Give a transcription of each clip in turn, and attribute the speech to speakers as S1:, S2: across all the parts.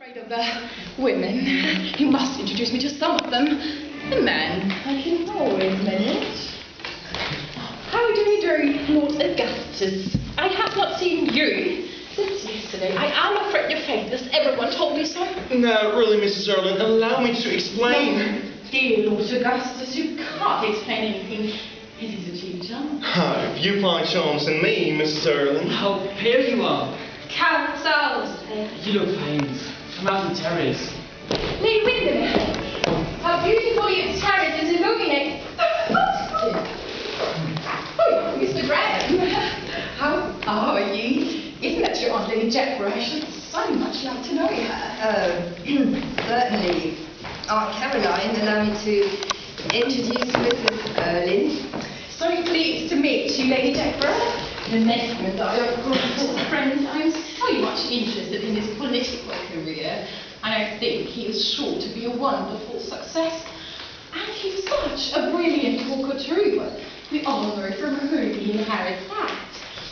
S1: afraid of women. You must introduce me to some of them. The man I can always manage. How do you do, Lord Augustus? I have not seen you since yesterday. I am afraid you're faithless. Everyone told me so.
S2: No, really, Mrs. Erlin, allow me to explain.
S1: No, dear Lord Augustus, you can't explain anything. It is a cheap charm.
S2: If you find charms in me, Mrs. Erlin.
S3: Oh, here you are.
S1: Count Charles.
S3: You look famous. Come out and terrace.
S1: Lady Windermere. How beautiful your terrace is illuminated. Oh, Mr. Graham. How are you? Isn't that your Aunt Lady Jeffra? I should so much like to know her.
S4: Certainly. Aunt Caroline, allow me to introduce Mrs. Erlin.
S1: So pleased to meet you, Lady Jeffra. The next one I have great friend. I'm so much interested in his political career, and I think he is sure to be a wonderful success. And he's such a brilliant talker too. We all know from whom he inherits that.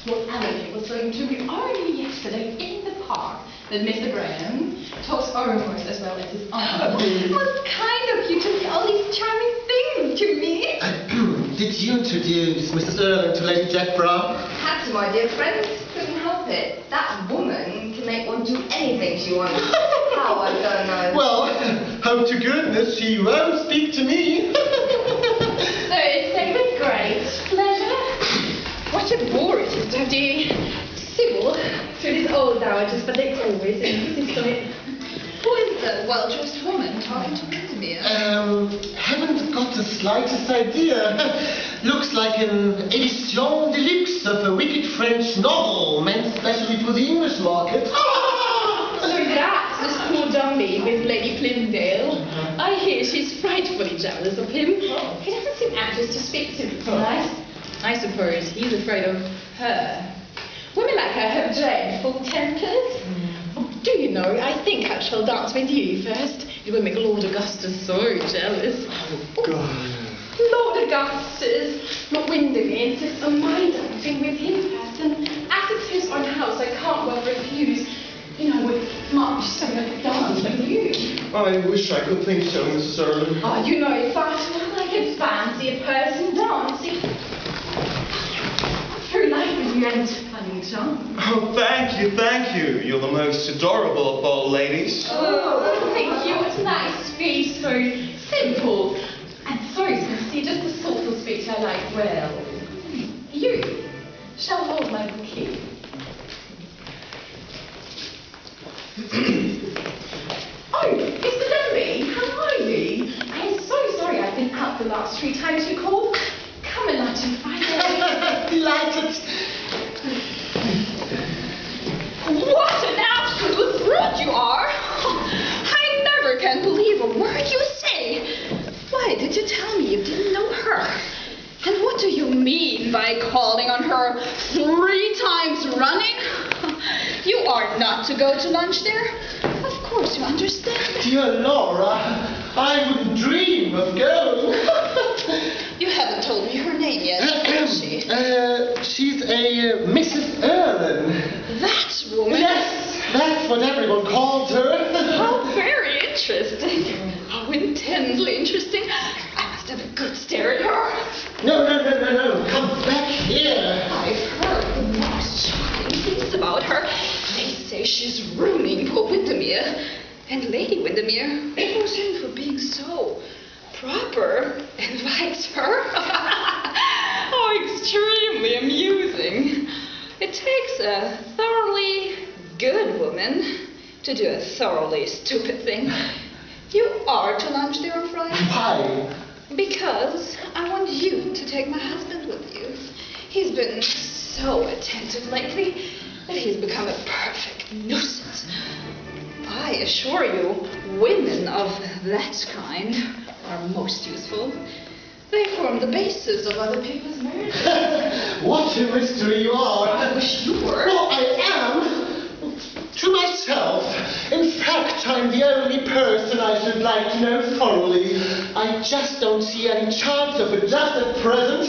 S1: Lord Allen was saying to me only yesterday in the park that Mr. Graham talks almost as well as his aunt. What kind of you to tell these charming things to me?
S5: Did you introduce Mrs. Erlin to Lady Jeffra?
S4: Had to, my dear friends. Couldn't help it. That woman can make one do anything she wants. How, I don't know.
S5: Well, hope to goodness she won't speak to me.
S1: So it's a with great pleasure. What a bore it is to dear Sybil to these old dowagers, but they always insist on it. Who is the well-dressed woman talking to Windermere?
S5: Haven't got the slightest idea. Looks like an édition deluxe of a wicked French novel meant specially for the English market.
S1: So that's this poor dummy with Lady Plymdale. I hear she's frightfully jealous of him. He doesn't seem anxious to speak to her. I suppose he's afraid of her. Women like her have dreadful tempers. Oh, do you know, I think I shall dance with you first. It will make Lord Augustus so jealous.
S5: Oh, God.
S1: Lord Augustus, Lord Windermere insists on my dancing with him first, and as it's his own house, I can't well refuse. You know, I would much sooner dance with you.
S2: I wish I could think so, Mrs. Erlin.
S1: Oh, you know, fast well, I can fancy a person dancing. Through life with you and funny charm.
S2: Oh, thank you, thank you. You're the most adorable of all ladies.
S1: Oh, thank you. It's nice to be so simple and so sincere. Just the sort of speech I like. Well, you shall hold my bouquet. Oh, Mr. Denby, how are you? I am so sorry I've been out the last 3 times you called. Come and lunch on Friday.
S5: Delighted.
S1: What an absolute brute you are! I never can believe a word you say. Why did you tell me you didn't know her? And what do you mean by calling on her 3 times running? You are not to go to lunch there. Of course you understand.
S5: Dear Laura, I wouldn't dream of going.
S1: You haven't told me her name yet, has she?
S5: She's a Mrs. Erlin.
S1: That woman?
S5: Yes, that's what everyone calls her.
S1: How very interesting. How intensely interesting. I must have a good stare at her.
S5: No. Come back here.
S1: I've heard the most shocking things about her. They say she's ruining poor Windermere. And Lady Windermere, who's in for being so proper, invites her. Oh, extremely amusing. It takes a thoroughly good woman to do a thoroughly stupid thing. You are to lunch there on Friday.
S5: Why?
S1: Because I want you to take my husband with you. He's been so attentive lately that he's become a perfect nuisance. I assure you, women of that kind are most useful. They form the basis of other people's marriages.
S5: What a mystery you are.
S1: I wish you were.
S5: Well, I am. To myself. In fact, I'm the only person I should like to know thoroughly. I just don't see any chance of it just at present.